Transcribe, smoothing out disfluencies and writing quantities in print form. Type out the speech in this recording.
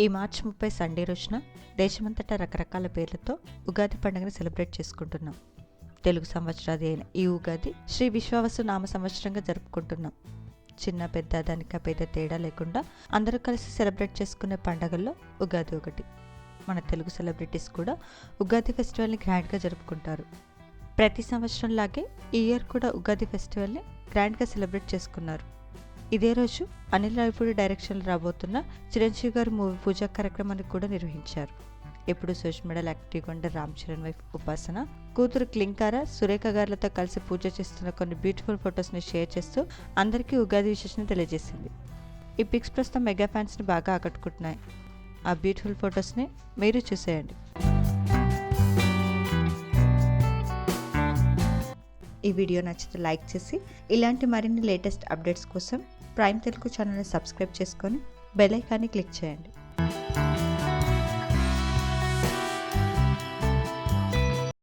ఈ మార్చి 30 సండే రోజున దేశమంతటా రకరకాల పేర్లతో ఉగాది పండుగను సెలబ్రేట్ చేసుకుంటున్నాం. తెలుగు సంవత్సరాది అయిన ఈ ఉగాది శ్రీ విశ్వావసు నామ సంవత్సరంగా జరుపుకుంటున్నాం. చిన్న పెద్ద దానిక పెద్ద తేడా లేకుండా అందరూ కలిసి సెలబ్రేట్ చేసుకునే పండుగల్లో ఉగాది ఒకటి. మన తెలుగు సెలబ్రిటీస్ కూడా ఉగాది ఫెస్టివల్ని గ్రాండ్గా జరుపుకుంటారు. ప్రతి సంవత్సరం లాగే ఈ ఇయర్ కూడా ఉగాది ఫెస్టివల్ని గ్రాండ్గా సెలబ్రేట్ చేసుకున్నారు. ఇదే రోజు అనిల్ రావిపూడి డైరెక్షన్లో రాబోతున్న చిరంజీవి గారి మూవీ పూజా కార్యక్రమాన్ని కూడా నిర్వహించారు. ఎప్పుడు సోషల్ మీడియాలో యాక్టివ్గా ఉండే రామ్ చరణ్ వైఫ్ ఉపాసన కూతురు క్లింకార సురేఖ గారులతో కలిసి పూజ చేస్తున్న కొన్ని బ్యూటిఫుల్ ఫొటోస్ని షేర్ చేస్తూ అందరికీ ఉగాది విశేషాన్ని తెలియజేసింది. ఈ పిక్స్ ప్రస్తుతం మెగా ఫ్యాన్స్ని బాగా ఆకట్టుకుంటున్నాయి. ఆ బ్యూటిఫుల్ ఫొటోస్ని మీరు చూసేయండి. ఈ వీడియో నచ్చితే లైక్ చేసి ఇలాంటి మరిన్ని లేటెస్ట్ అప్డేట్స్ కోసం ప్రైమ్ తెలుగు ఛానల్ని సబ్స్క్రైబ్ చేసుకొని బెల్ ఐకాన్ని క్లిక్ చేయండి.